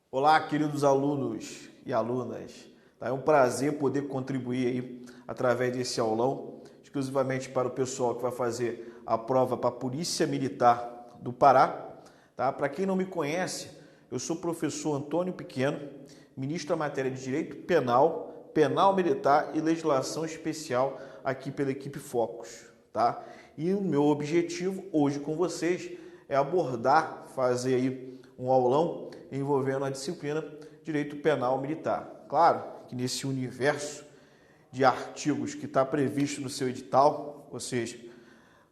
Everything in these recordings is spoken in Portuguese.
Olá, queridos alunos e alunas. É um prazer poder contribuir aí através desse aulão, exclusivamente para o pessoal que vai fazer a prova para a Polícia Militar do Pará. Tá? Para quem não me conhece, eu sou o professor Antônio Pequeno, ministro da matéria de Direito Penal, Penal Militar e Legislação Especial aqui pela equipe Focus. Tá? E o meu objetivo hoje com vocês é abordar, fazer aí um aulão envolvendo a disciplina Direito Penal Militar. Claro que nesse universo de artigos que está previsto no seu edital, ou seja,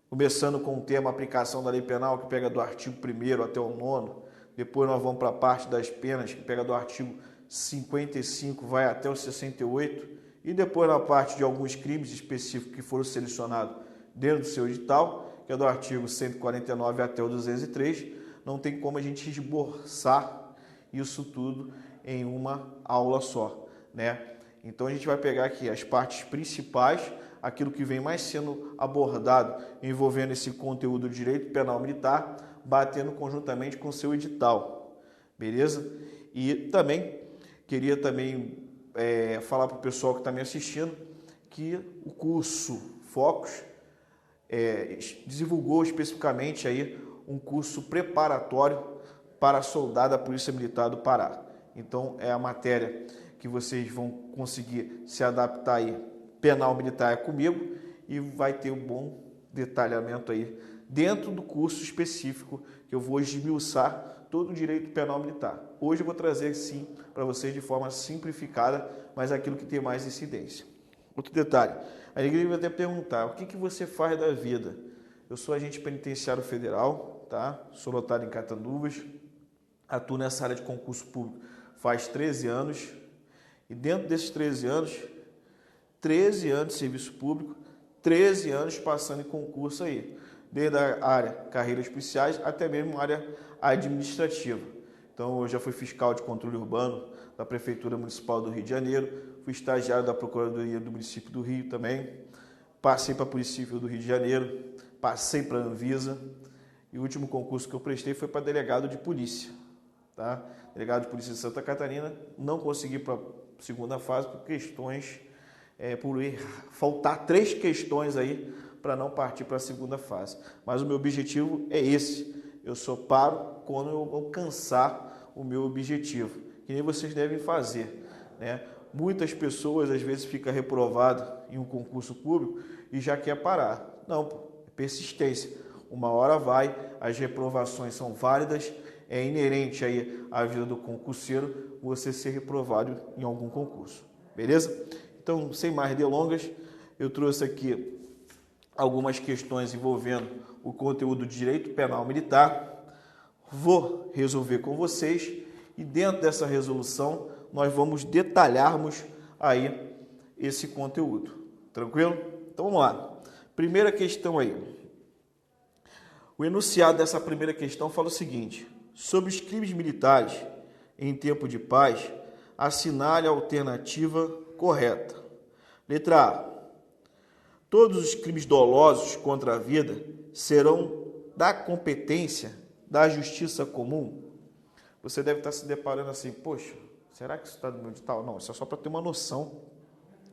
começando com o tema aplicação da lei penal, que pega do artigo 1º até o 9º, depois nós vamos para a parte das penas, que pega do artigo 55, vai até o 68, e depois na parte de alguns crimes específicos que foram selecionados dentro do seu edital, que é do artigo 149 até o 203, não tem como a gente esboçar isso tudo em uma aula só, né? Então a gente vai pegar aqui as partes principais, aquilo que vem mais sendo abordado envolvendo esse conteúdo de direito penal militar, batendo conjuntamente com o seu edital, beleza? E também queria falar para o pessoal que está me assistindo que o curso Focus divulgou especificamente aí um curso preparatório para soldado da Polícia Militar do Pará. Então, é a matéria que vocês vão conseguir se adaptar aí, penal militar é comigo, e vai ter um bom detalhamento aí dentro do curso específico que eu vou esmiuçar todo o direito penal militar. Hoje eu vou trazer, sim, para vocês de forma simplificada, mas aquilo que tem mais incidência. Outro detalhe, a igreja vai até perguntar, o que você faz da vida? Eu sou agente penitenciário federal, tá? Sou lotado em Catanduvas, atuo nessa área de concurso público faz 13 anos, e dentro desses 13 anos, 13 anos de serviço público, 13 anos passando em concurso aí, desde a área carreiras policiais até mesmo a área administrativa. Então, eu já fui fiscal de controle urbano da Prefeitura Municipal do Rio de Janeiro, fui estagiário da Procuradoria do município do Rio também, passei para a Polícia Civil do Rio de Janeiro, passei para a Anvisa, e o último concurso que eu prestei foi para delegado de polícia. Tá? Delegado de Polícia de Santa Catarina, não consegui para a segunda fase por questões, faltar 3 questões aí para não partir para a segunda fase. Mas o meu objetivo é esse, eu só paro quando eu alcançar o meu objetivo, que nem vocês devem fazer, né? Muitas pessoas às vezes ficam reprovadas em um concurso público e já quer parar. Não, é persistência. Uma hora vai, as reprovações são válidas, é inerente aí à vida do concurseiro você ser reprovado em algum concurso, beleza? Então, sem mais delongas, eu trouxe aqui algumas questões envolvendo o conteúdo de direito penal militar, vou resolver com vocês e dentro dessa resolução nós vamos detalharmos aí esse conteúdo, tranquilo? Então vamos lá, primeira questão aí. O enunciado dessa primeira questão fala o seguinte: sobre os crimes militares em tempo de paz, assinale a alternativa correta. Letra A. Todos os crimes dolosos contra a vida serão da competência da justiça comum. Você deve estar se deparando assim, poxa, será que isso está no meu edital? Não, isso é só para ter uma noção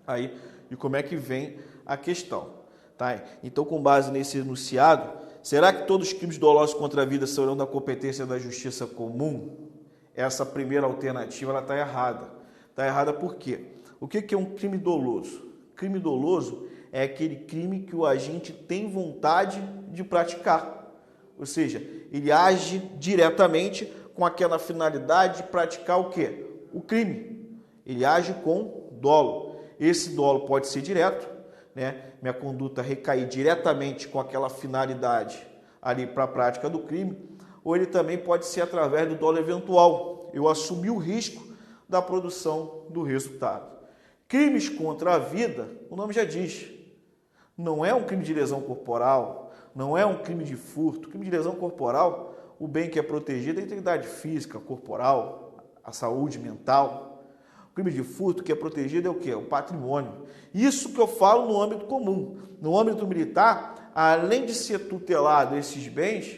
aí de como é que vem a questão. Tá? Então, com base nesse enunciado, será que todos os crimes dolosos contra a vida serão da competência da justiça comum? Essa primeira alternativa está errada. Está errada por quê? O que é um crime doloso? Crime doloso é aquele crime que o agente tem vontade de praticar. Ou seja, ele age diretamente com aquela finalidade de praticar o quê? O crime. Ele age com dolo. Esse dolo pode ser direto, né? Minha conduta recair diretamente com aquela finalidade ali para a prática do crime, ou ele também pode ser através do dolo eventual. Eu assumi o risco da produção do resultado. Crimes contra a vida, o nome já diz, não é um crime de lesão corporal, não é um crime de furto. Crime de lesão corporal, o bem que é protegido é a integridade física, corporal, a saúde mental. O crime de furto que é protegido é o quê? O patrimônio. Isso que eu falo no âmbito comum. No âmbito militar, além de ser tutelado esses bens,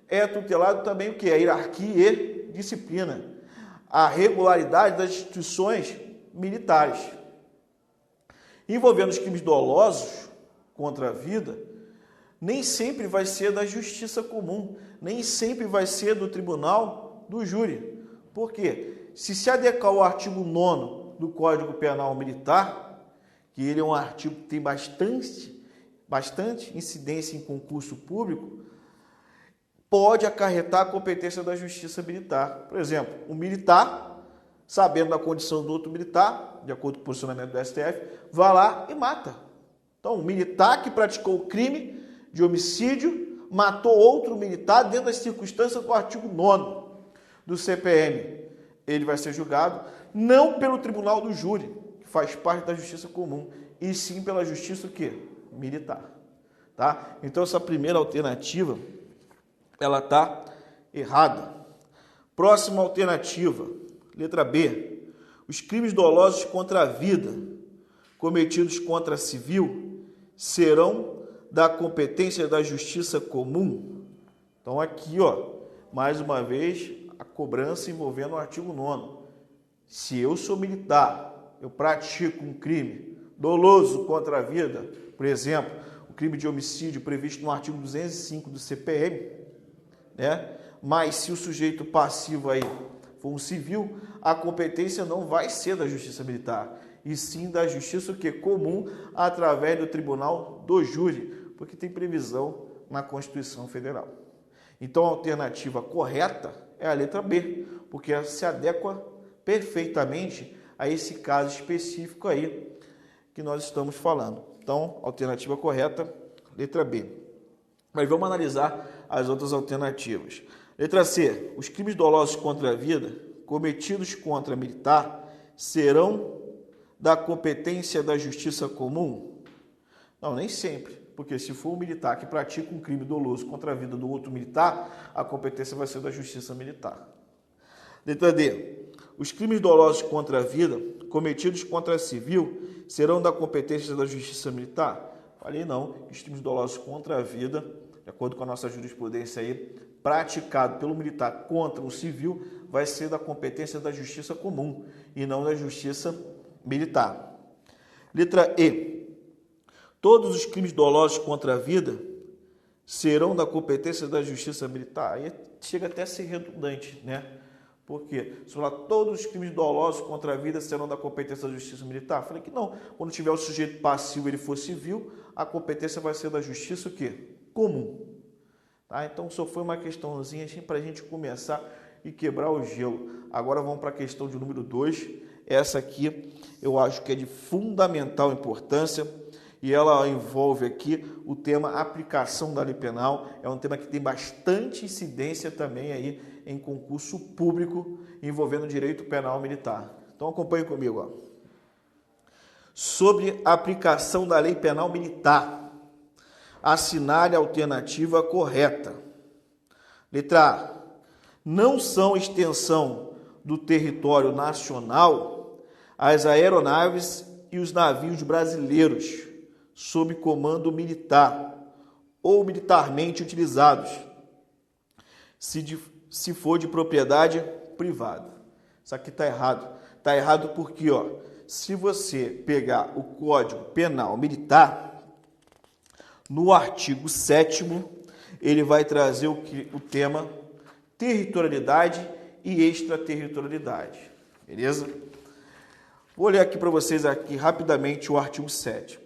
é tutelado também o quê? A hierarquia e disciplina. a regularidade das instituições militares. Envolvendo os crimes dolosos contra a vida, nem sempre vai ser da justiça comum, nem sempre vai ser do tribunal do júri. Por quê? Se adequar ao artigo 9º do Código Penal Militar, que ele é um artigo que tem bastante incidência em concurso público, pode acarretar a competência da justiça militar. Por exemplo, um militar, sabendo da condição do outro militar, de acordo com o posicionamento do STF, vai lá e mata. Então, um militar que praticou o crime de homicídio matou outro militar dentro das circunstâncias do artigo 9º do CPM. Ele vai ser julgado não pelo tribunal do júri, que faz parte da justiça comum, e sim pela justiça o quê? Militar. Tá? Então, essa primeira alternativa, ela está errada. Próxima alternativa, letra B. Os crimes dolosos contra a vida cometidos contra civil serão da competência da justiça comum. Então, aqui, mais uma vez, a cobrança envolvendo o artigo 9º. Se eu sou militar, eu pratico um crime doloso contra a vida, por exemplo, o crime de homicídio previsto no artigo 205 do CPM, né? Mas se o sujeito passivo aí for um civil, a competência não vai ser da justiça militar, e sim da justiça comum, através do tribunal do júri, porque tem previsão na Constituição Federal. Então, a alternativa correta é a letra B, porque ela se adequa perfeitamente a esse caso específico aí que nós estamos falando. Então, alternativa correta, letra B. Mas vamos analisar as outras alternativas. Letra C. Os crimes dolosos contra a vida cometidos contra militar serão da competência da justiça comum? Não, nem sempre. Porque se for um militar que pratica um crime doloso contra a vida do outro militar, a competência vai ser da justiça militar. Letra D. Os crimes dolosos contra a vida cometidos contra a civil serão da competência da justiça militar? Falei não. Os crimes dolosos contra a vida, de acordo com a nossa jurisprudência aí, praticado pelo militar contra o civil, vai ser da competência da justiça comum e não da justiça militar. Letra E. Todos os crimes dolosos contra a vida serão da competência da justiça militar? Aí chega até a ser redundante, né? Porque se falar todos os crimes dolosos contra a vida serão da competência da justiça militar, falei que não. Quando tiver o sujeito passivo, ele for civil, a competência vai ser da justiça comum. Tá? Então, só foi uma questãozinha para a gente começar e quebrar o gelo. Agora vamos para a questão de número 2. Essa aqui eu acho que é de fundamental importância e ela envolve aqui o tema aplicação da lei penal. É um tema que tem bastante incidência também aí em concurso público envolvendo direito penal militar. Então acompanhe comigo. Sobre a aplicação da lei penal militar, assinale a alternativa correta. Letra A. Não são extensão do território nacional as aeronaves e os navios brasileiros sob comando militar ou militarmente utilizados, se for de propriedade privada. Isso aqui está errado. Está errado porque, se você pegar o Código Penal Militar, no artigo 7º, ele vai trazer o tema territorialidade e extraterritorialidade. Beleza? Vou ler aqui para vocês aqui rapidamente o artigo 7º.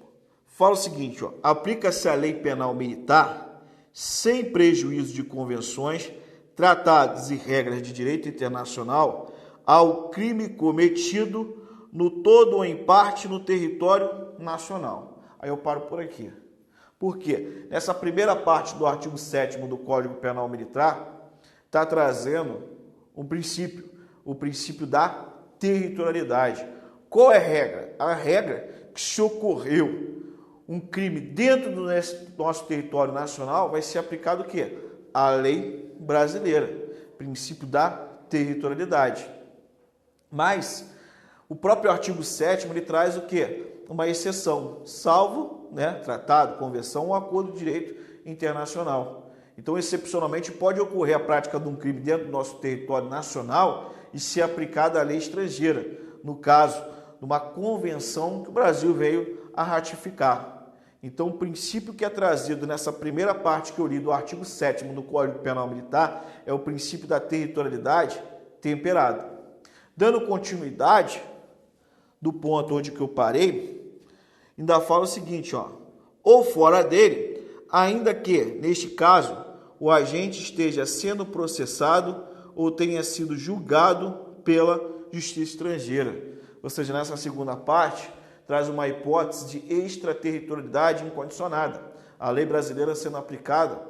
Fala o seguinte, aplica-se a lei penal militar sem prejuízo de convenções, tratados e regras de direito internacional ao crime cometido no todo ou em parte no território nacional. Aí eu paro por aqui. Por quê? Nessa primeira parte do artigo 7º do Código Penal Militar, está trazendo um princípio, o princípio da territorialidade. Qual é a regra? A regra que se ocorreu um crime dentro do nosso território nacional, vai ser aplicado o quê? A lei brasileira, princípio da territorialidade. Mas o próprio artigo 7º ele traz o quê? Uma exceção, salvo, tratado, convenção ou acordo de direito internacional. Então, excepcionalmente, pode ocorrer a prática de um crime dentro do nosso território nacional e ser aplicada a lei estrangeira, no caso, de uma convenção que o Brasil veio a ratificar. Então, o princípio que é trazido nessa primeira parte que eu li do artigo 7º do Código Penal Militar é o princípio da territorialidade temperada. Dando continuidade do ponto onde que eu parei, ainda fala o seguinte, ó, ou fora dele, ainda que, neste caso, o agente esteja sendo processado ou tenha sido julgado pela justiça estrangeira. Ou seja, nessa segunda parte, traz uma hipótese de extraterritorialidade incondicionada. A lei brasileira sendo aplicada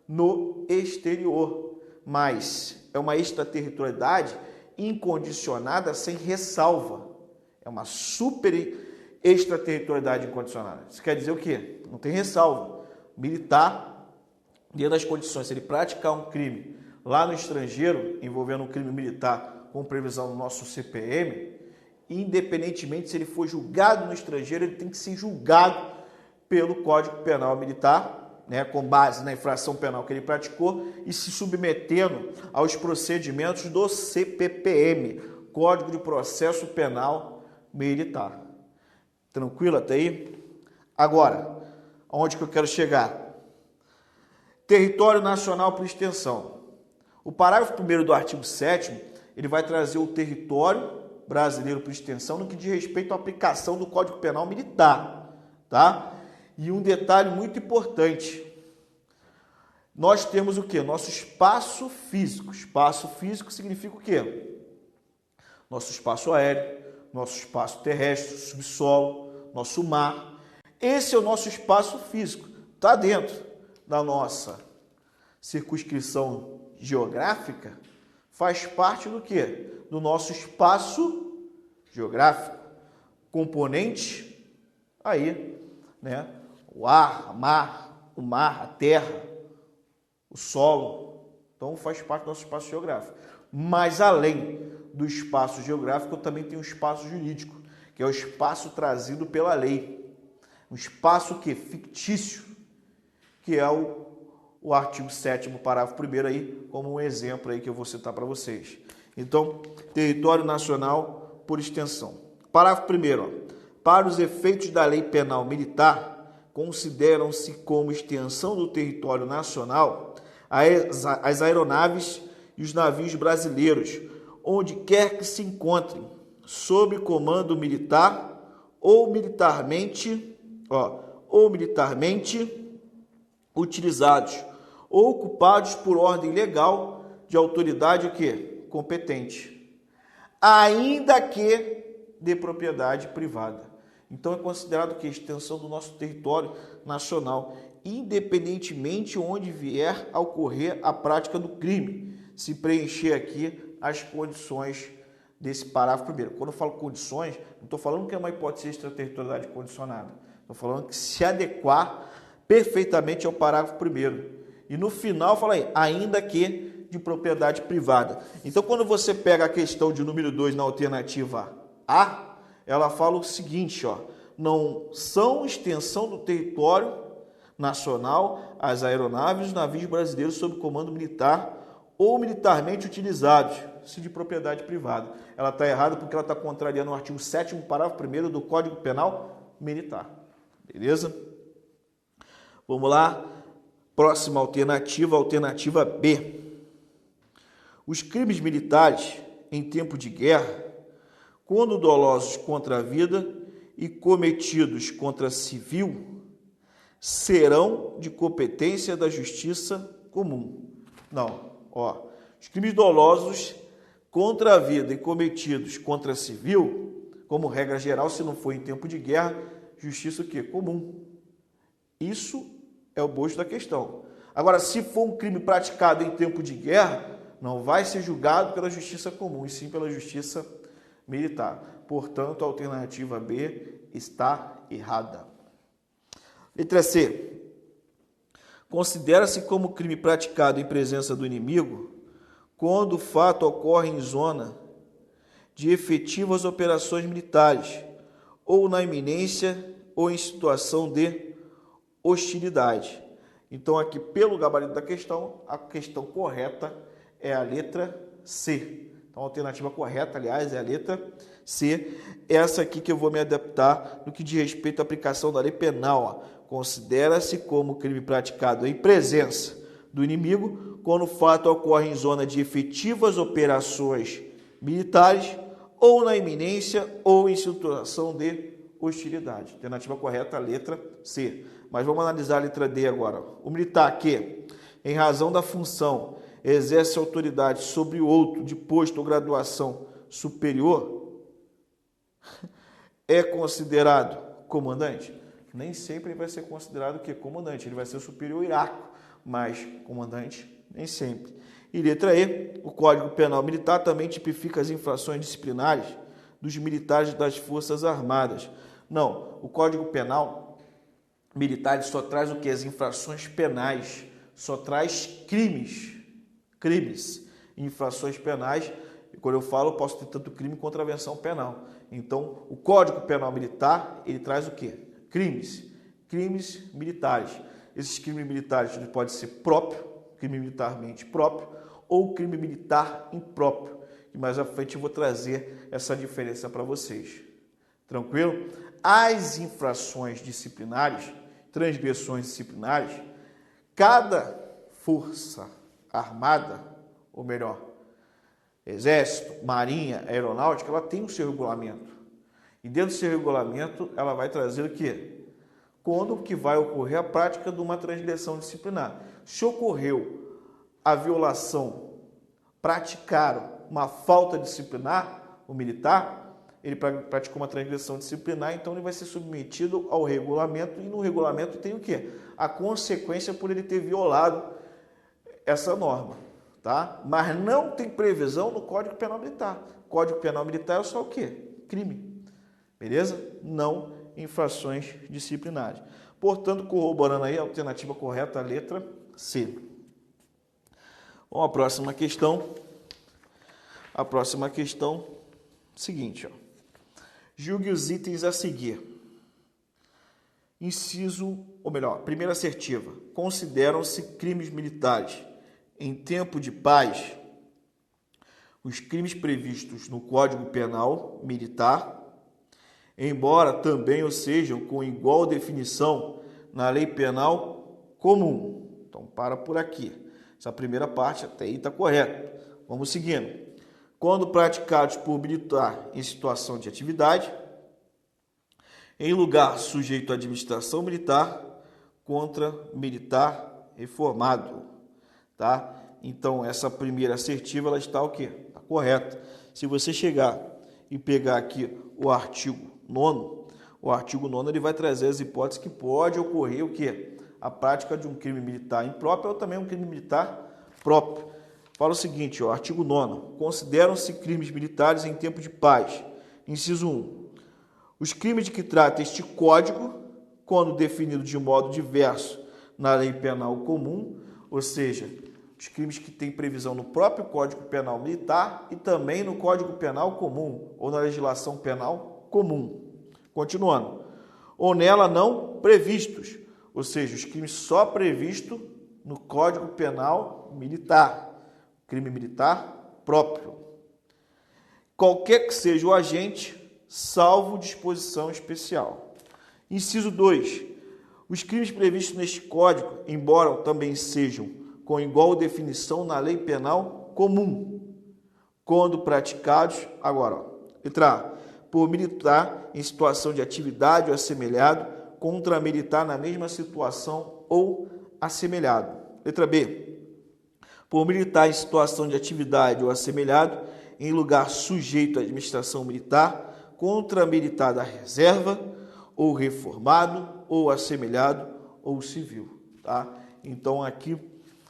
no exterior, mas é uma extraterritorialidade incondicionada sem ressalva. É uma super extraterritorialidade incondicionada. Isso quer dizer o quê? Não tem ressalva. Militar, dentro das condições, se ele praticar um crime lá no estrangeiro, envolvendo um crime militar com previsão no nosso CPM, independentemente se ele for julgado no estrangeiro, ele tem que ser julgado pelo Código Penal Militar, né, com base na infração penal que ele praticou e se submetendo aos procedimentos do CPPM, Código de Processo Penal Militar. Tranquilo até aí? Agora, aonde que eu quero chegar? Território nacional por extensão. O parágrafo 1º do artigo 7º, ele vai trazer o território brasileiro por extensão no que diz respeito à aplicação do Código Penal Militar, tá? E um detalhe muito importante. Nós temos o quê? Nosso espaço físico. Espaço físico significa o quê? Nosso espaço aéreo, nosso espaço terrestre, subsolo, nosso mar. Esse é o nosso espaço físico. Está dentro da nossa circunscrição geográfica, faz parte do quê? Do nosso espaço geográfico. Componente aí, né? O ar, o mar, a terra, o solo. Então faz parte do nosso espaço geográfico. Mas além do espaço geográfico, eu também tenho um espaço jurídico, que é o espaço trazido pela lei. Um espaço que fictício, que é o artigo 7º, parágrafo 1º aí, como um exemplo aí que eu vou citar para vocês. Então, território nacional por extensão. Parágrafo 1º, ó, para os efeitos da lei penal militar, consideram-se como extensão do território nacional as aeronaves e os navios brasileiros, onde quer que se encontrem, sob comando militar ou militarmente utilizados ou ocupados por ordem legal de autoridade o quê? Competente, ainda que de propriedade privada. Então é considerado que a extensão do nosso território nacional, independentemente onde vier a ocorrer a prática do crime, se preencher aqui as condições desse parágrafo primeiro. Quando eu falo condições, não estou falando que é uma hipótese de extraterritorialidade condicionada. Estou falando que se adequar perfeitamente ao parágrafo primeiro. E no final fala aí, ainda que de propriedade privada. Então, quando você pega a questão de número 2 na alternativa A, ela fala o seguinte, ó, não são extensão do território nacional as aeronaves e os navios brasileiros sob comando militar ou militarmente utilizados, se de propriedade privada. Ela está errada porque ela está contrariando o artigo 7º, parágrafo 1º do Código Penal Militar. Beleza? Vamos lá. Próxima alternativa, alternativa B. Os crimes militares em tempo de guerra, quando dolosos contra a vida e cometidos contra civil, serão de competência da justiça comum. Não, ó. Os crimes dolosos contra a vida e cometidos contra civil, como regra geral, se não for em tempo de guerra, justiça o quê? Comum. Isso é o bojo da questão. Agora, se for um crime praticado em tempo de guerra, não vai ser julgado pela justiça comum, e sim pela justiça militar. Portanto, a alternativa B está errada. Letra C. Considera-se como crime praticado em presença do inimigo quando o fato ocorre em zona de efetivas operações militares ou na iminência ou em situação de hostilidade. Então, aqui, pelo gabarito da questão, a questão correta é a letra C. Então, a alternativa correta, aliás, é a letra C. Essa aqui que eu vou me adaptar no que diz respeito à aplicação da lei penal. Considera-se como crime praticado em presença do inimigo quando o fato ocorre em zona de efetivas operações militares ou na iminência ou em situação de hostilidade. Alternativa correta, a letra C. Mas vamos analisar a letra D agora. O militar que, em razão da função, exerce autoridade sobre o outro de posto ou graduação superior, é considerado comandante? Nem sempre ele vai ser considerado que comandante, ele vai ser superior hierárquico, mas comandante nem sempre. E letra E, o Código Penal Militar também tipifica as infrações disciplinares dos militares das Forças Armadas. Não, o Código Penal Militar só traz o que? As infrações penais, só traz crimes, infrações penais. E quando eu falo, eu posso ter tanto crime quanto contravenção penal. Então, o Código Penal Militar, ele traz o quê? Crimes militares. Esses crimes militares podem ser próprio, crime militarmente próprio, ou crime militar impróprio. E mais à frente eu vou trazer essa diferença para vocês. Tranquilo? As infrações disciplinares, transgressões disciplinares, cada força armada, ou melhor, Exército, Marinha, Aeronáutica, ela tem o seu regulamento. E dentro do seu regulamento, ela vai trazer o quê? Quando que vai ocorrer a prática de uma transgressão disciplinar. Se ocorreu a violação, praticaram uma falta disciplinar, o militar, ele praticou uma transgressão disciplinar, então ele vai ser submetido ao regulamento, e no regulamento tem o quê? A consequência por ele ter violado essa norma, tá? Mas não tem previsão no Código Penal Militar. Código Penal Militar é só o quê? Crime. Beleza? Não infrações disciplinares. Portanto, corroborando aí a alternativa correta, a letra C. Vamos à próxima questão. A próxima questão, seguinte, ó. Julgue os itens a seguir. Inciso, ou melhor, primeira assertiva. Consideram-se crimes militares em tempo de paz os crimes previstos no Código Penal Militar, embora também o sejam com igual definição na Lei Penal Comum. Então, para por aqui. Essa primeira parte até aí está correta. Vamos seguindo. Quando praticados por militar em situação de atividade, em lugar sujeito à administração militar, contra militar reformado, tá? Então, essa primeira assertiva, ela está o quê? Está correta. Se você chegar e pegar aqui o artigo 9º, o artigo 9º ele vai trazer as hipóteses que pode ocorrer o quê? A prática de um crime militar impróprio ou também um crime militar próprio. Fala o seguinte, ó, artigo 9º. Consideram-se crimes militares em tempo de paz. Inciso 1. Os crimes de que trata este código, quando definido de modo diverso na Lei Penal Comum, ou seja, os crimes que têm previsão no próprio Código Penal Militar e também no Código Penal Comum, ou na legislação penal comum. Continuando. Ou nela não previstos, ou seja, os crimes só previstos no Código Penal Militar. Crime militar próprio. Qualquer que seja o agente, salvo disposição especial. Inciso 2. Os crimes previstos neste Código, embora também sejam com igual definição na Lei Penal Comum, quando praticados, agora, ó, letra A, por militar em situação de atividade ou assemelhado, contra militar na mesma situação ou assemelhado. Letra B, por militar em situação de atividade ou assemelhado, em lugar sujeito à administração militar, contra militar da reserva, ou reformado, ou assemelhado, ou civil. Tá? Então, aqui,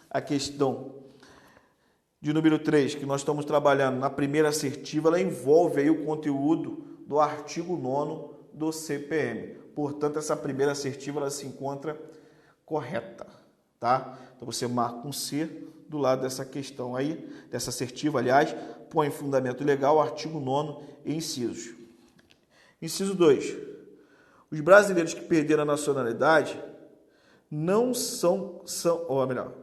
a questão de número 3, que nós estamos trabalhando na primeira assertiva, ela envolve aí o conteúdo do artigo 9º do CPM. Portanto, essa primeira assertiva ela se encontra correta. Tá? Então, você marca um C do lado dessa questão aí, dessa assertiva, aliás, põe fundamento legal, artigo 9º e incisos. Inciso 2. Os brasileiros que perderam a nacionalidade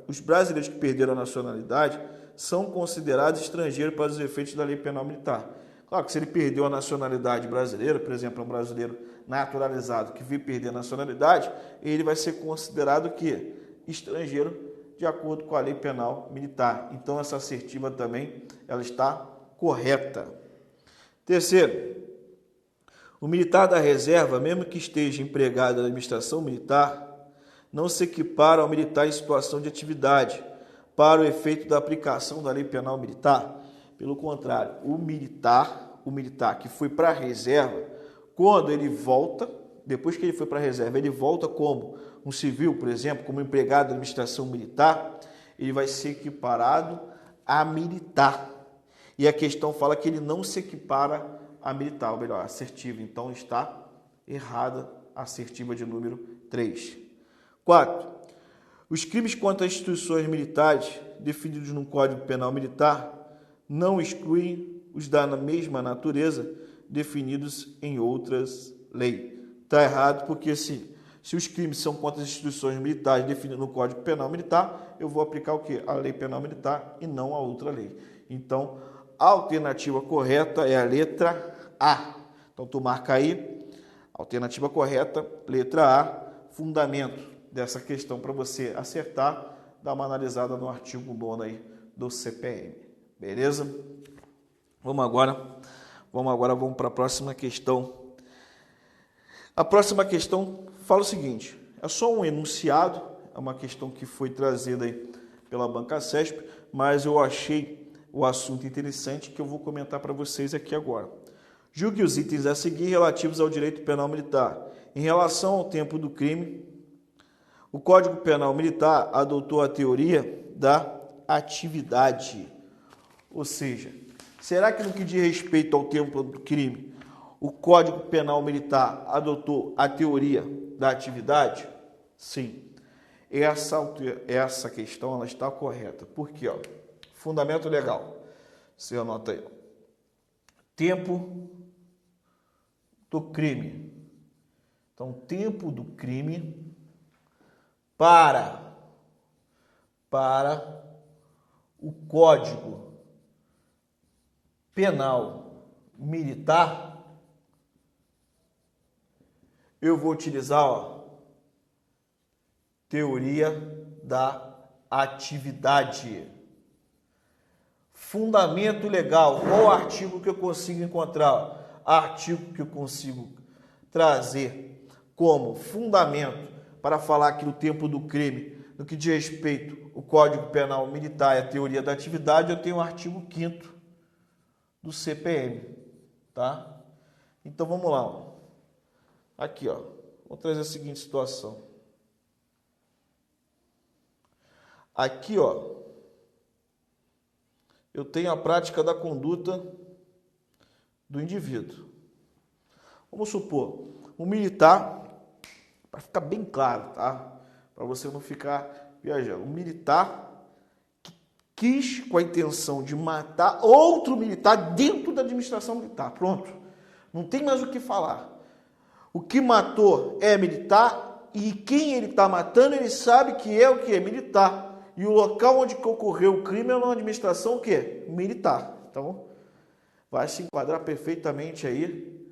os brasileiros que perderam a nacionalidade são considerados estrangeiros para os efeitos da lei penal militar. Claro que se ele perdeu a nacionalidade brasileira, por exemplo, um brasileiro naturalizado que veio perder a nacionalidade, ele vai ser considerado o quê? Estrangeiro, de acordo com a lei penal militar. Então, essa assertiva também ela está correta. Terceiro, o militar da reserva, mesmo que esteja empregado na administração militar, não se equipara ao militar em situação de atividade para o efeito da aplicação da lei penal militar. Pelo contrário, o militar que foi para a reserva, quando ele volta, depois que ele foi para a reserva, ele volta como um civil, por exemplo, como empregado da administração militar, ele vai ser equiparado a militar. E a questão fala que ele não se equipara a militar, ou melhor, assertiva. Então está errada a assertiva de número 3. 4. Os crimes contra as instituições militares definidos no Código Penal Militar não excluem os da mesma natureza definidos em outras leis. Está errado porque se os crimes são contra as instituições militares definidas no Código Penal Militar, eu vou aplicar o quê? A lei penal militar e não a outra lei. Então, a alternativa correta é a letra A. Então, tu marca aí, alternativa correta, letra A, fundamento dessa questão para você acertar, dá uma analisada no artigo 9 aí do CPM. Beleza? Vamos para a próxima questão. A próxima questão fala o seguinte, é só um enunciado, é uma questão que foi trazida aí pela Banca CESP, mas eu achei o assunto interessante que eu vou comentar para vocês aqui agora. Julgue os itens a seguir relativos ao direito penal militar. Em relação ao tempo do crime, o Código Penal Militar adotou a teoria da atividade. Ou seja, será que no que diz respeito ao tempo do crime, o Código Penal Militar adotou a teoria da atividade? Sim. Essa questão ela está correta. Por quê? Ó, fundamento legal. Você anota aí. Tempo do crime. Então, tempo do crime para o Código Penal Militar, eu vou utilizar, ó, teoria da atividade. Fundamento legal. Qual artigo que eu consigo encontrar? Artigo que eu consigo trazer como fundamento para falar que no tempo do crime, no que diz respeito ao Código Penal Militar e a teoria da atividade, eu tenho o artigo 5º do CPM, tá? Então vamos lá, ó. Aqui, ó, vou trazer a seguinte situação. Aqui, ó, eu tenho a prática da conduta do indivíduo. Vamos supor, um militar, para ficar bem claro, tá? Para você não ficar viajando. Um militar que quis com a intenção de matar outro militar dentro da administração militar. Pronto. Não tem mais o que falar. O que matou é militar e quem ele está matando, ele sabe que é o que? Militar. E o local onde ocorreu o crime é uma administração o quê? Militar. Então, vai se enquadrar perfeitamente aí.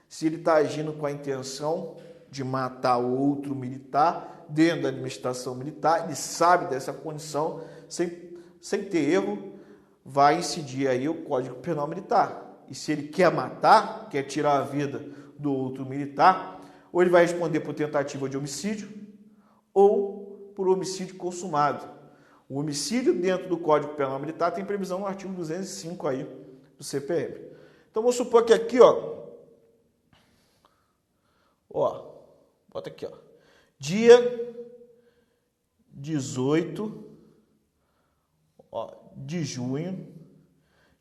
Se ele está agindo com a intenção de matar o outro militar dentro da administração militar, ele sabe dessa condição, sem ter erro, vai incidir aí o Código Penal Militar. E se ele quer matar, quer tirar a vida do outro militar, ou ele vai responder por tentativa de homicídio ou por homicídio consumado. O homicídio dentro do Código Penal Militar tem previsão no artigo 205 aí do CPM. Então vamos supor que aqui, ó, bota aqui, ó, dia 18, de junho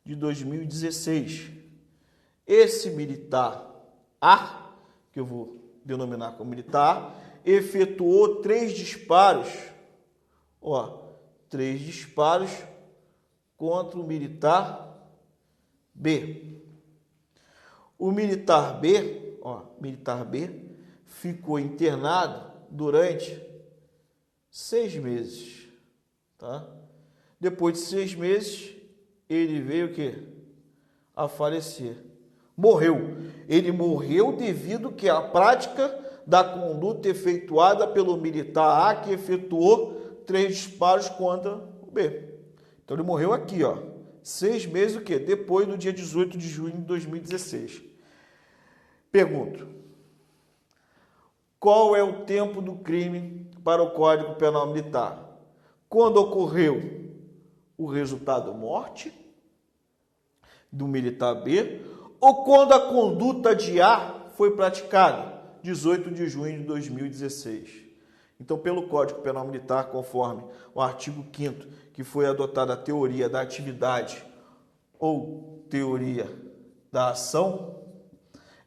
de 2016. Esse militar A, que eu vou denominar como militar A, efetuou 3 disparos, 3 disparos contra o militar B. O militar B, ficou internado durante 6 meses, tá? Depois de 6 meses, ele veio o quê? A falecer. Morreu. Ele morreu devido que à prática da conduta efetuada pelo militar A, que efetuou 3 disparos contra o B. Então ele morreu aqui, ó. 6 meses o quê? Depois do dia 18 de junho de 2016. Pergunto: qual é o tempo do crime para o Código Penal Militar? Quando ocorreu o resultado morte do militar B ou quando a conduta de A foi praticada? 18 de junho de 2016. Então, pelo Código Penal Militar, conforme o artigo 5º, que foi adotada a teoria da atividade ou teoria da ação,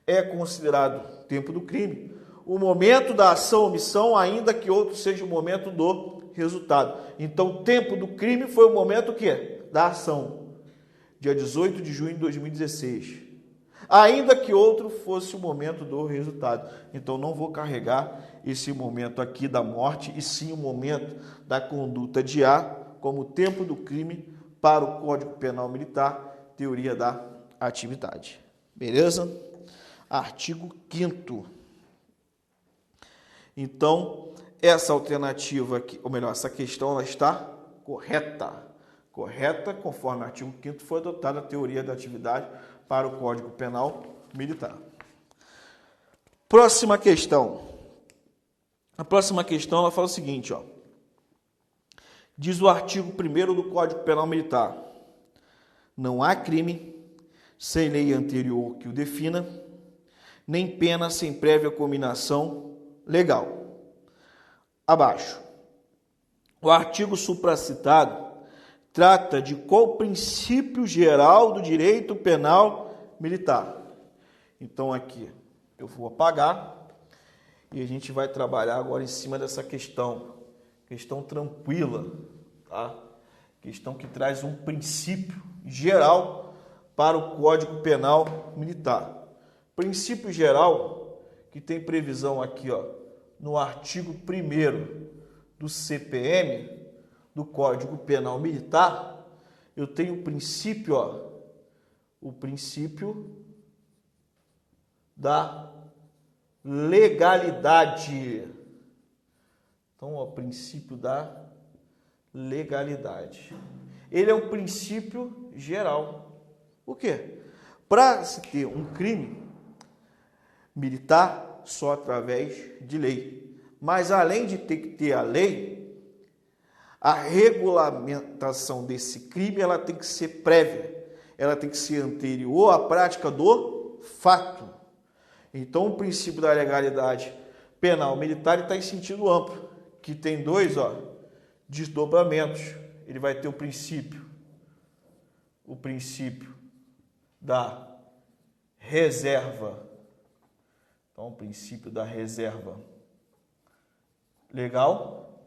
é considerado tempo do crime o momento da ação ou omissão, ainda que outro seja o momento do resultado. Então, o tempo do crime foi o momento o quê? Da ação, dia 18 de junho de 2016. Ainda que outro fosse o momento do resultado. Então, não vou carregar esse momento aqui da morte, e sim o momento da conduta de A como tempo do crime para o Código Penal Militar, teoria da atividade. Beleza? Artigo 5º. Então, essa alternativa aqui, ou melhor, essa questão, ela está correta. Correta, conforme o artigo 5º foi adotada a teoria da atividade para o Código Penal Militar. Próxima questão. A próxima questão, ela fala o seguinte, ó. Diz o artigo 1º do Código Penal Militar: não há crime sem lei anterior que o defina, nem pena sem prévia cominação legal. Abaixo. O artigo supracitado trata de qual princípio geral do direito penal militar. Então, aqui eu vou apagar e a gente vai trabalhar agora em cima dessa questão. Questão tranquila, tá? Questão que traz um princípio geral para o Código Penal Militar. Princípio geral que tem previsão aqui, ó, no artigo 1º do CPM, do Código Penal Militar, eu tenho o princípio, ó, o princípio da legalidade. Então, ó, o princípio da legalidade. Ele é um princípio geral. O quê? Para se ter um crime militar, só através de lei. Mas, além de ter que ter a lei, a regulamentação desse crime, ela tem que ser prévia. Ela tem que ser anterior à prática do fato. Então, o princípio da legalidade penal militar está em sentido amplo, que tem dois, ó, desdobramentos. Ele vai ter o princípio da reserva. Então, o princípio da reserva legal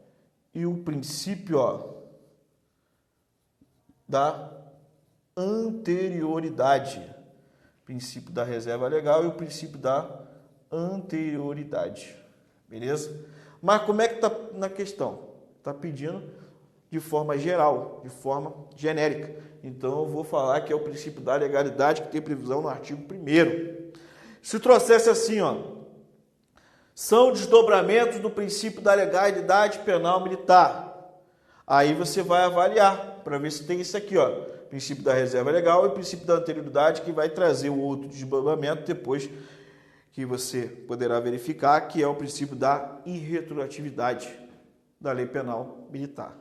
e o princípio, ó, da anterioridade. Princípio da reserva legal e o princípio da anterioridade. Beleza? Mas como é que está na questão? Está pedindo de forma geral, de forma genérica. Então, eu vou falar que é o princípio da legalidade que tem previsão no artigo 1º. Se trouxesse assim, ó, são desdobramentos do princípio da legalidade penal militar. Aí você vai avaliar para ver se tem isso aqui, ó, princípio da reserva legal e o princípio da anterioridade, que vai trazer o outro desdobramento depois, que você poderá verificar, que é o princípio da irretroatividade da lei penal militar.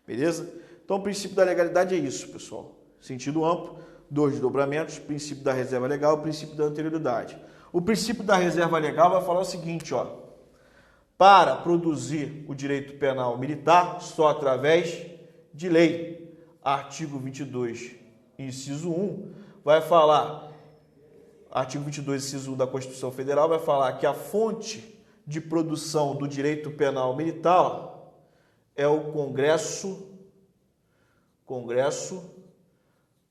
Beleza? Então, o princípio da legalidade é isso, pessoal. Sentido amplo, 2 desdobramentos, princípio da reserva legal e princípio da anterioridade. O princípio da reserva legal vai falar o seguinte, ó: para produzir o direito penal militar só através de lei. Artigo 22, inciso 1, vai falar, artigo 22, inciso 1 da Constituição Federal, vai falar que a fonte de produção do direito penal militar é o Congresso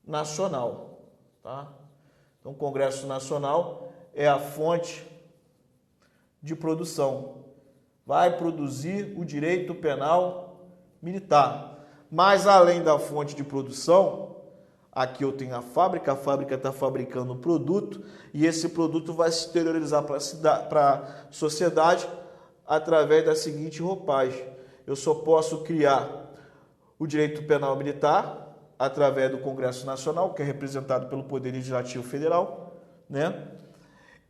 Nacional, tá? Então, o Congresso Nacional é a fonte de produção. Vai produzir o direito penal militar. Mas além da fonte de produção, aqui eu tenho a fábrica está fabricando um produto e esse produto vai se exteriorizar para a sociedade através da seguinte roupagem. Eu só posso criar o direito penal militar através do Congresso Nacional, que é representado pelo Poder Legislativo Federal, né?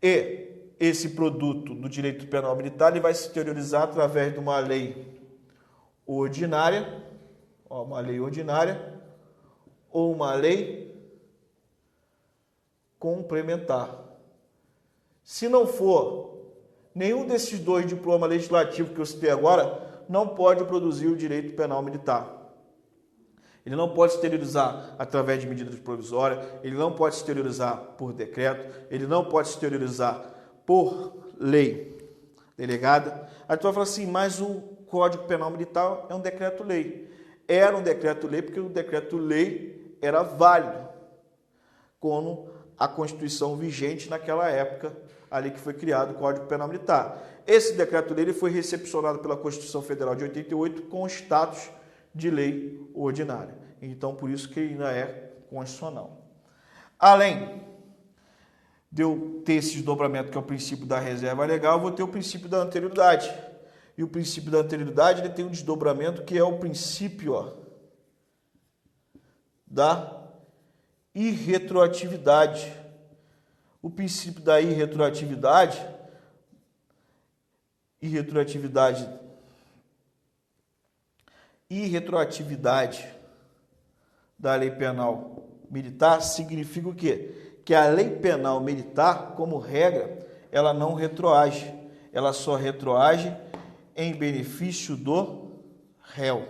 E esse produto do direito penal militar ele vai se exteriorizar através de uma lei ordinária, uma lei ordinária ou uma lei complementar. Se não for nenhum desses dois diplomas legislativos que eu citei agora, não pode produzir o direito penal militar. Ele não pode exteriorizar através de medidas provisórias, ele não pode exteriorizar por decreto, ele não pode exteriorizar por lei delegada. Aí tu vai falar assim, mas o Código Penal Militar é um decreto-lei. Era um decreto-lei porque o decreto-lei era válido, como a Constituição vigente naquela época, ali que foi criado o Código Penal Militar. Esse decreto-lei foi recepcionado pela Constituição Federal de 88 com status de lei ordinária. Então, por isso que ainda é constitucional. Além de eu ter esse desdobramento, que é o princípio da reserva legal, eu vou ter o princípio da anterioridade. E o princípio da anterioridade ele tem um desdobramento que é o princípio da irretroatividade. O princípio da irretroatividade da lei penal militar significa o quê? Que a lei penal militar, como regra, ela não retroage. Ela só retroage em benefício do réu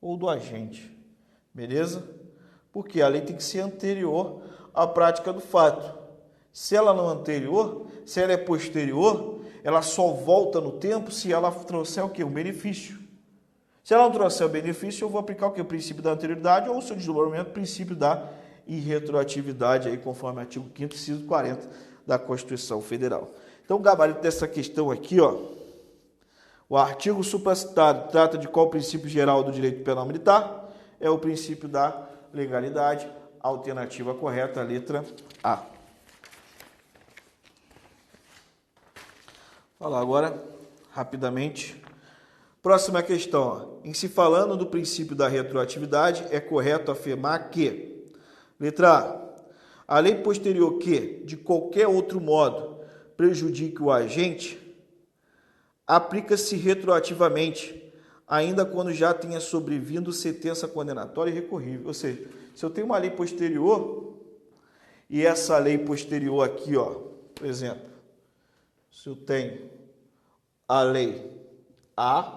ou do agente. Beleza? Porque a lei tem que ser anterior à prática do fato. Se ela não é anterior, se ela é posterior, ela só volta no tempo se ela trouxer o quê? Um benefício. Se ela não trouxer o benefício, eu vou aplicar o quê? O princípio da anterioridade ou o seu desdobramento, o princípio da irretroatividade, aí, conforme o artigo 5º, inciso 40 da Constituição Federal. Então, o gabarito dessa questão aqui, o artigo supracitado trata de qual princípio geral do direito penal militar? É o princípio da legalidade, alternativa correta, letra A. Vou falar agora, rapidamente. Próxima questão. Em se falando do princípio da retroatividade, é correto afirmar que, letra A, a lei posterior que, de qualquer outro modo, prejudique o agente, aplica-se retroativamente, ainda quando já tenha sobrevindo sentença condenatória e recorrível. Ou seja, se eu tenho uma lei posterior, e essa lei posterior aqui, por exemplo, se eu tenho a lei A,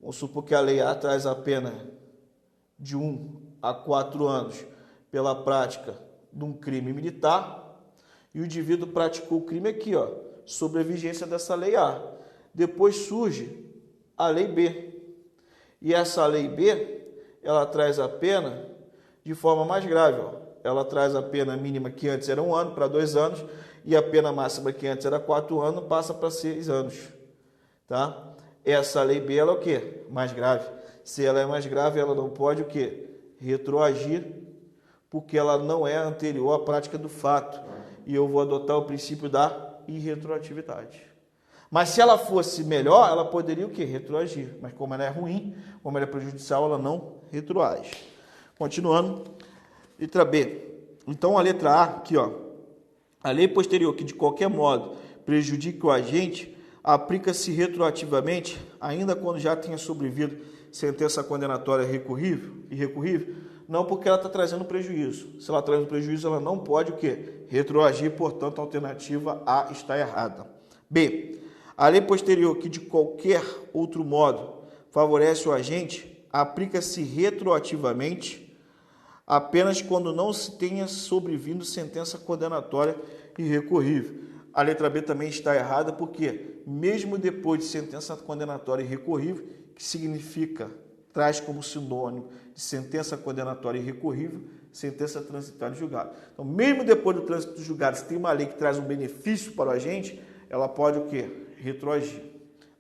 vamos supor que a lei A traz a pena de 1 a 4 anos pela prática de um crime militar, e o indivíduo praticou o crime aqui, sob a vigência dessa lei A. Depois surge a lei B. E essa lei B, ela traz a pena de forma mais grave. Ela traz a pena mínima que antes era 1 ano para 2 anos, e a pena máxima que antes era 4 anos passa para 6 anos. Tá? Essa lei B, ela é o quê? Mais grave. Se ela é mais grave, ela não pode o quê? Retroagir, porque ela não é anterior à prática do fato. E eu vou adotar o princípio da irretroatividade. Mas se ela fosse melhor, ela poderia o quê? Retroagir. Mas como ela é ruim, como ela é prejudicial, ela não retroage. Continuando, letra B. Então a letra A, aqui, a lei posterior que de qualquer modo prejudique o agente, aplica-se retroativamente, ainda quando já tenha sobrevindo sentença condenatória irrecorrível, não porque ela está trazendo prejuízo. Se ela traz um prejuízo, ela não pode o quê? Retroagir, portanto, a alternativa A está errada. B. A lei posterior que de qualquer outro modo favorece o agente, aplica-se retroativamente apenas quando não se tenha sobrevindo sentença condenatória irrecorrível. A letra B também está errada porque, mesmo depois de sentença condenatória irrecorrível, que significa, traz como sinônimo de sentença condenatória irrecorrível, sentença transitória de julgado. Então, mesmo depois do trânsito do julgado, se tem uma lei que traz um benefício para o agente, ela pode o quê? Retroagir.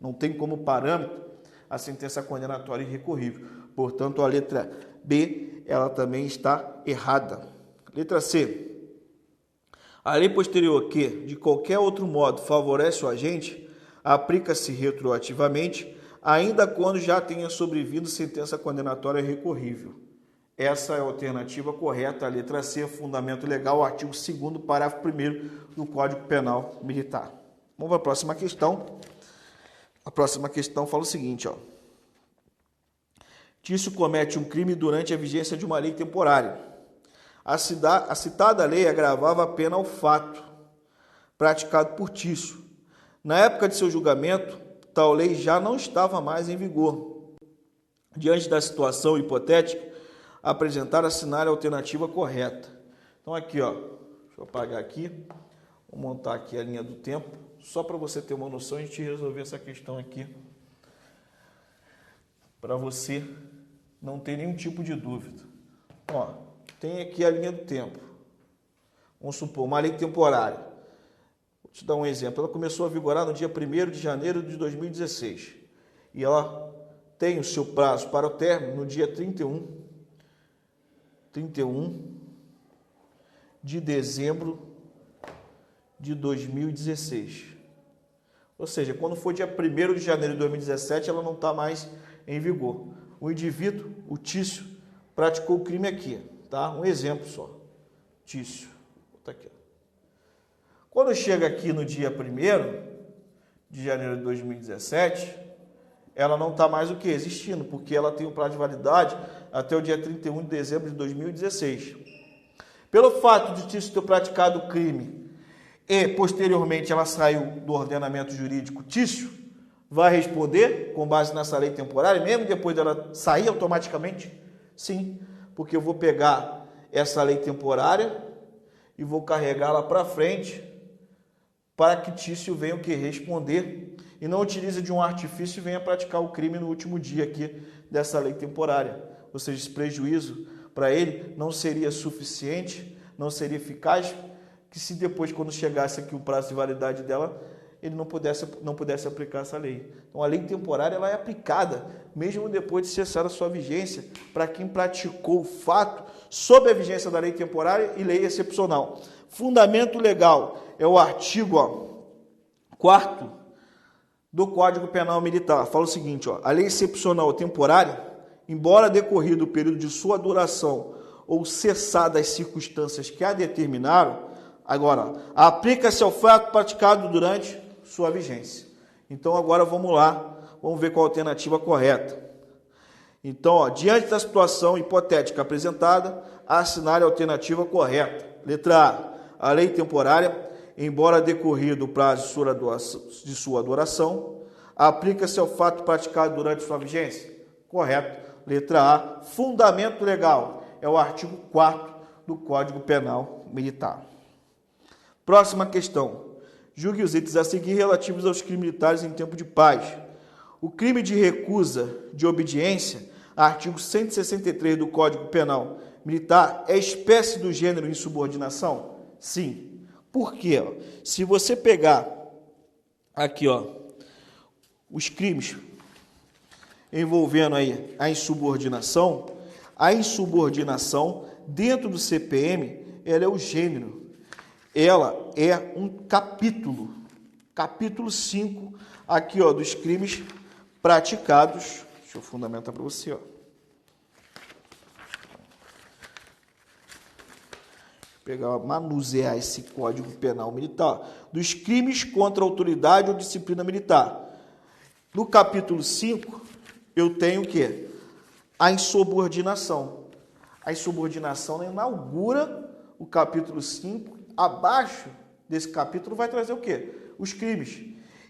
Não tem como parâmetro a sentença condenatória irrecorrível. Portanto, a letra B, ela também está errada. Letra C. A lei posterior que, de qualquer outro modo, favorece o agente, aplica-se retroativamente, ainda quando já tenha sobrevindo sentença condenatória recorrível. Essa é a alternativa correta, a letra C, fundamento legal, artigo 2º, parágrafo 1º do Código Penal Militar. Vamos para a próxima questão. A próxima questão fala o seguinte, ó. Tício comete um crime durante a vigência de uma lei temporária. A citada lei agravava a pena ao fato praticado por Tício. Na época de seu julgamento, tal lei já não estava mais em vigor. Diante da situação hipotética, apresentar a cenário alternativa correta. Então aqui, ó, deixa eu apagar aqui, vou montar aqui a linha do tempo, só para você ter uma noção, a gente resolver essa questão aqui, para você não ter nenhum tipo de dúvida. Ó, tem aqui a linha do tempo. Vamos supor, uma lei temporária. Vou te dar um exemplo. Ela começou a vigorar no dia 1º de janeiro de 2016. E ela tem o seu prazo para o término no dia 31 de dezembro de 2016. Ou seja, quando for dia 1º de janeiro de 2017, ela não está mais em vigor. O indivíduo, o Tício, praticou o crime aqui, tá? Um exemplo só. Tício. Vou botar aqui. Quando chega aqui no dia 1º de janeiro de 2017, ela não está mais o que? Existindo, porque ela tem o prazo de validade até o dia 31 de dezembro de 2016. Pelo fato de Tício ter praticado o crime e, posteriormente, ela saiu do ordenamento jurídico, Tício vai responder com base nessa lei temporária, mesmo depois dela sair automaticamente? Sim, porque eu vou pegar essa lei temporária e vou carregá-la para frente para que Tício venha o que? Responder e não utilize de um artifício e venha praticar o crime no último dia aqui dessa lei temporária. Ou seja, esse prejuízo para ele não seria suficiente, não seria eficaz, que se depois, quando chegasse aqui o prazo de validade dela, ele não pudesse aplicar essa lei. Então, a lei temporária ela é aplicada, mesmo depois de cessar a sua vigência, para quem praticou o fato sob a vigência da lei temporária e lei excepcional. Fundamento legal é o artigo 4º do Código Penal Militar. Fala o seguinte, ó, a lei excepcional temporária, embora decorrido o período de sua duração ou cessadas as circunstâncias que a determinaram, agora, aplica-se ao fato praticado durante sua vigência. Então, agora vamos lá, vamos ver qual a alternativa correta. Então, ó, diante da situação hipotética apresentada, assinar a alternativa correta. Letra A lei temporária, embora decorrido o prazo de sua duração, aplica-se ao fato praticado durante sua vigência? Correto. Letra A, fundamento legal, é o artigo 4º do Código Penal Militar. Próxima questão. Julgue os itens a seguir relativos aos crimes militares em tempo de paz. O crime de recusa de obediência, artigo 163 do Código Penal Militar, é espécie do gênero insubordinação? Sim. Por quê? Se você pegar aqui, ó, os crimes envolvendo aí a insubordinação dentro do CPM, ela é o gênero. Ela é um capítulo 5, aqui, ó, dos crimes praticados. Deixa eu fundamentar para você, ó. Pegar, manusear esse Código Penal Militar, dos crimes contra a autoridade ou disciplina militar. No capítulo 5, eu tenho o quê? A insubordinação. A insubordinação inaugura o capítulo 5. Abaixo desse capítulo vai trazer o quê? Os crimes.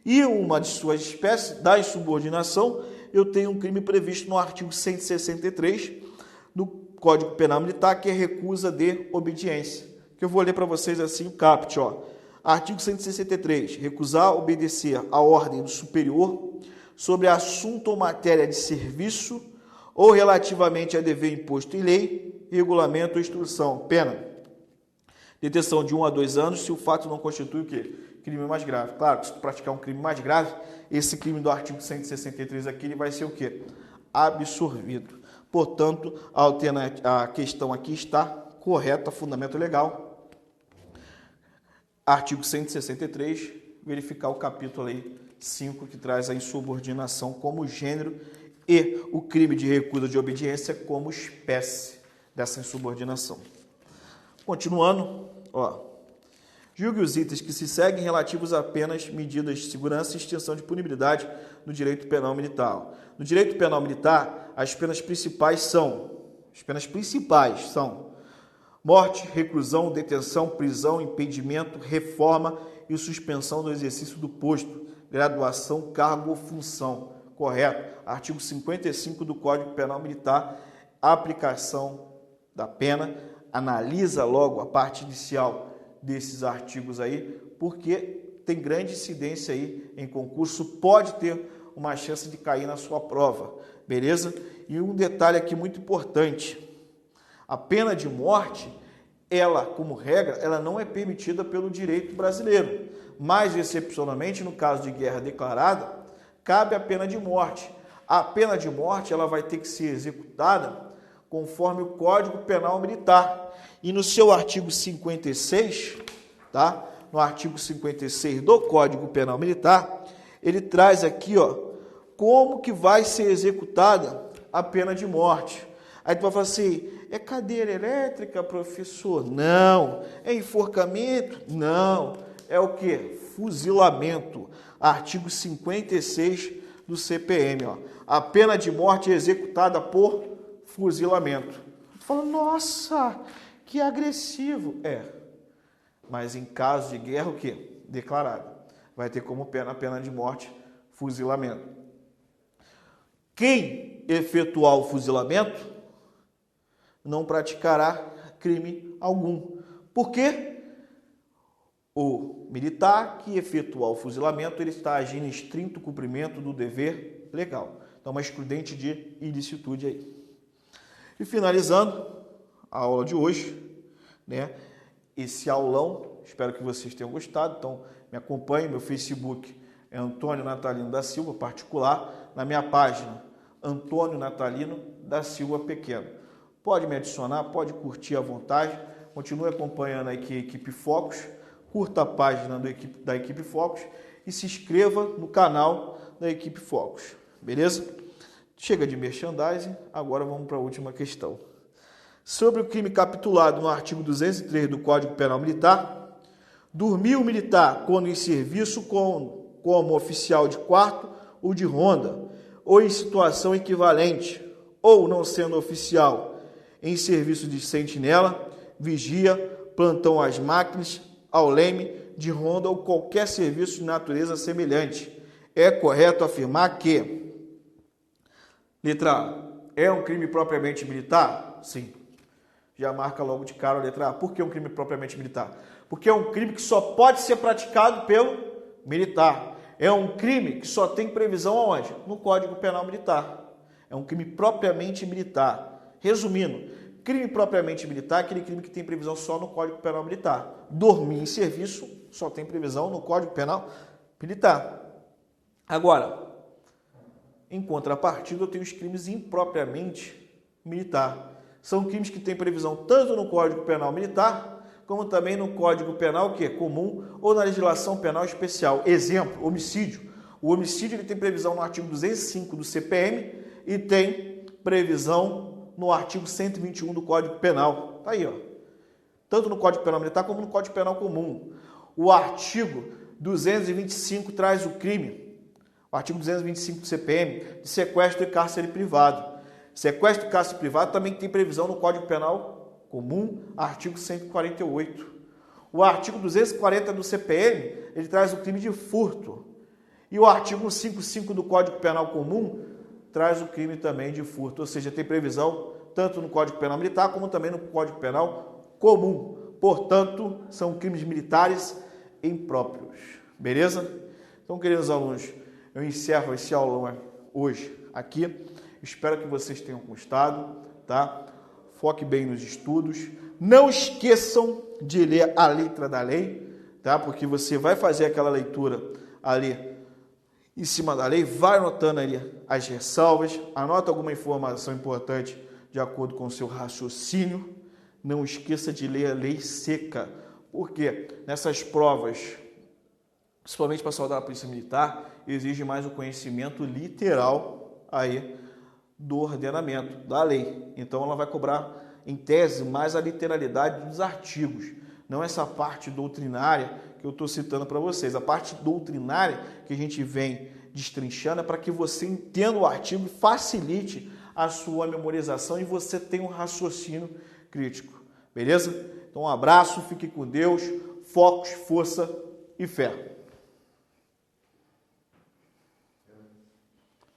E uma de suas espécies da insubordinação, eu tenho um crime previsto no artigo 163 do Código Penal Militar, que é recusa de obediência. Que eu vou ler para vocês assim o caput, ó. Artigo 163, recusar obedecer à ordem do superior sobre assunto ou matéria de serviço ou relativamente a dever imposto em lei, regulamento ou instrução. Pena. Detenção de 1 a 2 anos se o fato não constitui o quê? Crime mais grave. Claro que se tu praticar um crime mais grave, esse crime do artigo 163 aqui, ele vai ser o quê? Absorvido. Portanto, a questão aqui está correta, fundamento legal. Artigo 163, verificar o capítulo aí 5, que traz a insubordinação como gênero e o crime de recusa de obediência como espécie dessa insubordinação. Continuando, julgue os itens que se seguem relativos a apenas medidas de segurança e extinção de punibilidade no direito penal militar. No direito penal militar, as penas principais são morte, reclusão, detenção, prisão, impedimento, reforma e suspensão do exercício do posto, graduação, cargo ou função. Correto? Artigo 55 do Código Penal Militar, aplicação da pena. Analisa logo a parte inicial desses artigos aí, porque tem grande incidência aí em concurso, pode ter uma chance de cair na sua prova, beleza? E um detalhe aqui muito importante, a pena de morte, ela, como regra, ela não é permitida pelo direito brasileiro, mas, excepcionalmente, no caso de guerra declarada, cabe a pena de morte. A pena de morte, ela vai ter que ser executada conforme o Código Penal Militar. E no seu artigo 56, tá? No artigo 56 do Código Penal Militar, ele traz aqui, como que vai ser executada a pena de morte. Aí tu vai falar assim, é cadeira elétrica, professor? Não. É enforcamento? Não. É o quê? Fuzilamento. Artigo 56 do CPM, A pena de morte é executada por fuzilamento. Fala, nossa, que agressivo. Mas em caso de guerra, o quê? Declarado. Vai ter como pena a pena de morte, fuzilamento. Quem efetuar o fuzilamento não praticará crime algum. Por quê? O militar que efetuar o fuzilamento, ele está agindo em estrito cumprimento do dever legal. Então, uma excludente de ilicitude aí. E finalizando a aula de hoje, esse aulão, espero que vocês tenham gostado, então me acompanhe, meu Facebook é Antônio Natalino da Silva, particular, na minha página, Antônio Natalino da Silva Pequeno. Pode me adicionar, pode curtir à vontade, continue acompanhando aqui a Equipe Focus, curta a página da Equipe Focus e se inscreva no canal da Equipe Focus, beleza? Chega de merchandising, agora vamos para a última questão. Sobre o crime capitulado no artigo 203 do Código Penal Militar, dormir o militar quando em serviço como oficial de quarto ou de ronda, ou em situação equivalente, ou não sendo oficial, em serviço de sentinela, vigia, plantão às máquinas, ao leme, de ronda ou qualquer serviço de natureza semelhante. É correto afirmar que letra A, é um crime propriamente militar? Sim. Já marca logo de cara a letra A. Por que um crime propriamente militar? Porque é um crime que só pode ser praticado pelo militar. É um crime que só tem previsão aonde? No Código Penal Militar. É um crime propriamente militar. Resumindo, crime propriamente militar é aquele crime que tem previsão só no Código Penal Militar. Dormir em serviço só tem previsão no Código Penal Militar. Agora, em contrapartida, eu tenho os crimes impropriamente militar. São crimes que têm previsão tanto no Código Penal Militar, como também no Código Penal comum ou na legislação penal especial. Exemplo, homicídio. O homicídio ele tem previsão no artigo 205 do CPM e tem previsão no artigo 121 do Código Penal. Está aí, tanto no Código Penal Militar como no Código Penal comum. O artigo 225 traz o crime, o artigo 225 do CPM, de sequestro e cárcere privado. Sequestro e cárcere privado também tem previsão no Código Penal comum, artigo 148. O artigo 240 do CPM, ele traz o crime de furto. E o artigo 155 do Código Penal comum traz o crime também de furto. Ou seja, tem previsão tanto no Código Penal Militar como também no Código Penal comum. Portanto, são crimes militares impróprios. Beleza? Então, queridos alunos, eu encerro esse aulão hoje aqui. Espero que vocês tenham gostado, tá? Foque bem nos estudos, Não esqueçam de ler a letra da lei, tá? Porque você vai fazer aquela leitura ali em cima da lei, vai anotando ali as ressalvas, anota alguma informação importante de acordo com o seu raciocínio. Não esqueça de ler a lei seca, porque nessas provas, principalmente para soldar a polícia militar, exige mais o conhecimento literal aí do ordenamento, da lei. Então ela vai cobrar, em tese, mais a literalidade dos artigos, não essa parte doutrinária que eu estou citando para vocês. A parte doutrinária que a gente vem destrinchando é para que você entenda o artigo e facilite a sua memorização e você tenha um raciocínio crítico. Beleza? Então um abraço, fique com Deus, focos, força e fé.